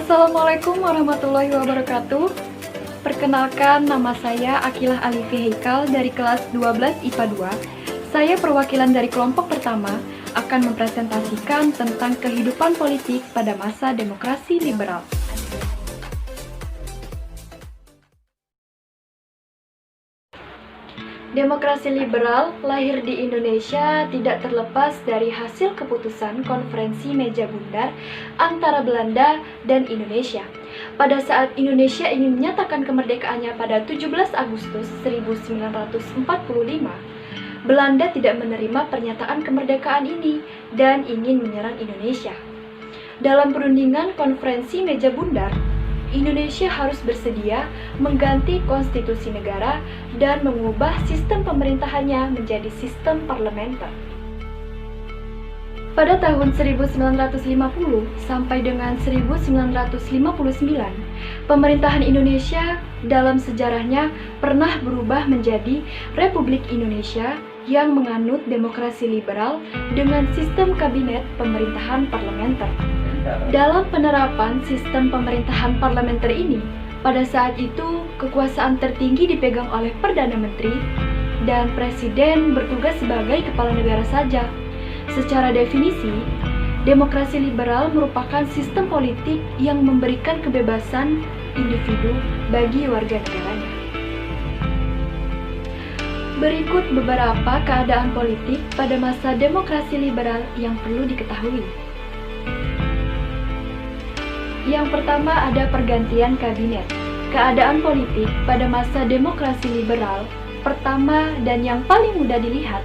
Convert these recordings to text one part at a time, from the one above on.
Assalamualaikum warahmatullahi wabarakatuh. Perkenalkan, nama saya Akilah Alifi Heikal dari kelas 12 IPA 2. Saya perwakilan dari kelompok pertama akan mempresentasikan tentang kehidupan politik pada masa demokrasi liberal. Demokrasi liberal lahir di Indonesia tidak terlepas dari hasil keputusan konferensi meja bundar antara Belanda dan Indonesia. Pada saat Indonesia ingin menyatakan kemerdekaannya pada 17 Agustus 1945, Belanda tidak menerima pernyataan kemerdekaan ini dan ingin menyerang Indonesia. Dalam perundingan konferensi meja bundar, Indonesia harus bersedia mengganti konstitusi negara dan mengubah sistem pemerintahannya menjadi sistem parlementer. Pada tahun 1950 sampai dengan 1959, pemerintahan Indonesia dalam sejarahnya pernah berubah menjadi Republik Indonesia yang menganut demokrasi liberal dengan sistem kabinet pemerintahan parlementer. Dalam penerapan sistem pemerintahan parlementer ini, pada saat itu kekuasaan tertinggi dipegang oleh Perdana Menteri dan Presiden bertugas sebagai kepala negara saja. Secara definisi, demokrasi liberal merupakan sistem politik yang memberikan kebebasan individu bagi warga negaranya. Berikut beberapa keadaan politik pada masa demokrasi liberal yang perlu diketahui. Yang pertama ada pergantian kabinet. Keadaan politik pada masa demokrasi liberal pertama dan yang paling mudah dilihat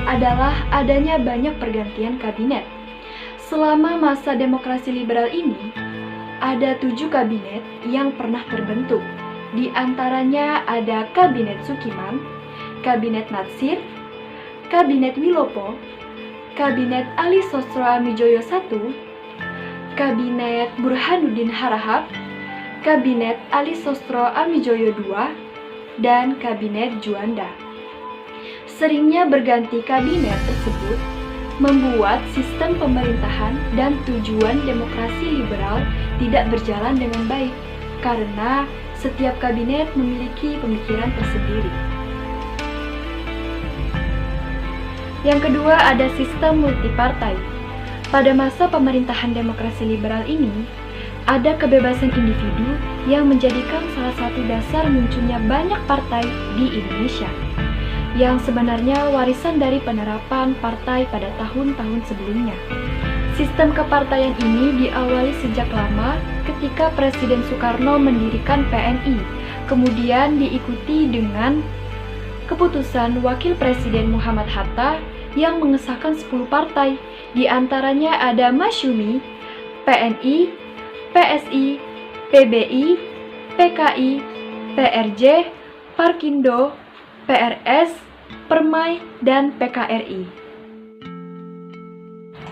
adalah adanya banyak pergantian kabinet. Selama masa demokrasi liberal ini, ada 7 kabinet yang pernah terbentuk. Di antaranya ada Kabinet Sukiman, Kabinet Natsir, Kabinet Wilopo, Kabinet Ali Sosroamidjojo I, Kabinet Burhanuddin Harahap, Kabinet Ali Sosroamidjojo II, dan Kabinet Juanda. Seringnya berganti kabinet tersebut membuat sistem pemerintahan dan tujuan demokrasi liberal tidak berjalan dengan baik karena setiap kabinet memiliki pemikiran tersendiri. Yang kedua ada sistem multipartai. Pada masa pemerintahan demokrasi liberal ini, ada kebebasan individu yang menjadikan salah satu dasar munculnya banyak partai di Indonesia, yang sebenarnya warisan dari penerapan partai pada tahun-tahun sebelumnya. Sistem kepartaian ini diawali sejak lama ketika Presiden Soekarno mendirikan PNI, kemudian diikuti dengan keputusan Wakil Presiden Muhammad Hatta yang mengesahkan 10 partai. Di antaranya ada Masyumi, PNI, PSI, PBI, PKI, PRJ, Parkindo, PRS, Permai, dan PKRI.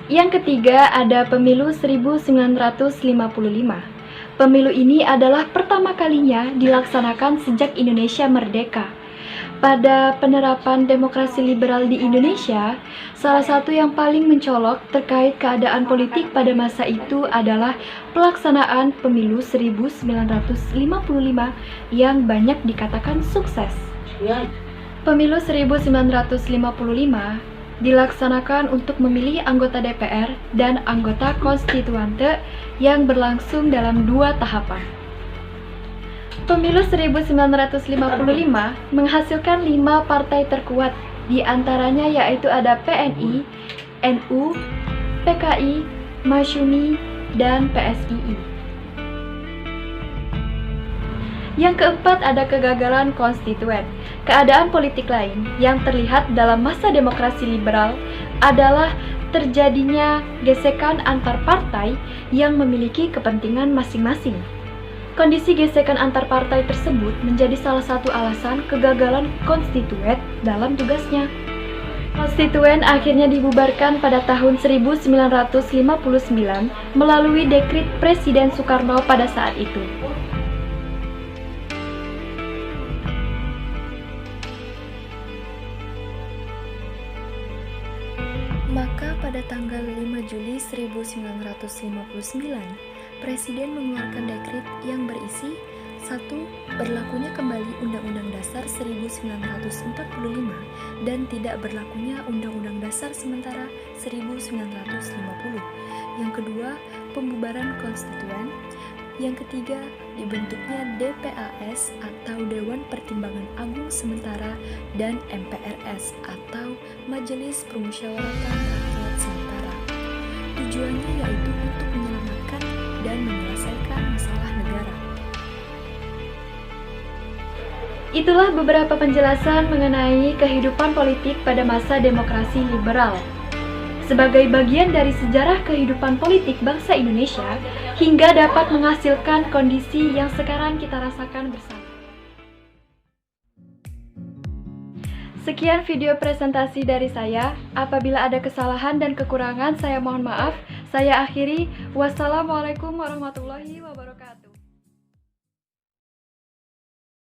Yang ketiga ada Pemilu 1955. Pemilu ini adalah pertama kalinya dilaksanakan sejak Indonesia merdeka. Pada penerapan demokrasi liberal di Indonesia, salah satu yang paling mencolok terkait keadaan politik pada masa itu adalah pelaksanaan pemilu 1955 yang banyak dikatakan sukses. Pemilu 1955 dilaksanakan untuk memilih anggota DPR dan anggota konstituante yang berlangsung dalam 2 tahapan. Pemilu 1955 menghasilkan 5 partai terkuat, di antaranya yaitu ada PNI, NU, PKI, Masyumi, dan PSII. Yang keempat ada kegagalan konstituen. Keadaan politik lain yang terlihat dalam masa demokrasi liberal adalah terjadinya gesekan antar partai yang memiliki kepentingan masing-masing. Kondisi gesekan antar partai tersebut menjadi salah satu alasan kegagalan konstituen dalam tugasnya. Konstituen akhirnya dibubarkan pada tahun 1959 melalui dekrit Presiden Soekarno pada saat itu. Maka pada tanggal 5 Juli 1959, Presiden mengeluarkan dekret yang berisi 1. Berlakunya kembali Undang-Undang Dasar 1945 dan tidak berlakunya Undang-Undang Dasar sementara 1950. Yang kedua, pembubaran konstituen. Yang ketiga, dibentuknya DPAS atau Dewan Pertimbangan Agung Sementara dan MPRS atau Majelis Permusyawaratan Rakyat Sementara. Tujuannya yaitu untuk menyelamatkan dan menyelesaikan masalah negara. Itulah beberapa penjelasan mengenai kehidupan politik pada masa demokrasi liberal. Sebagai bagian dari sejarah kehidupan politik bangsa Indonesia, hingga dapat menghasilkan kondisi yang sekarang kita rasakan bersama. Sekian video presentasi dari saya. Apabila ada kesalahan dan kekurangan, saya mohon maaf. Saya akhiri. Wassalamualaikum warahmatullahi wabarakatuh.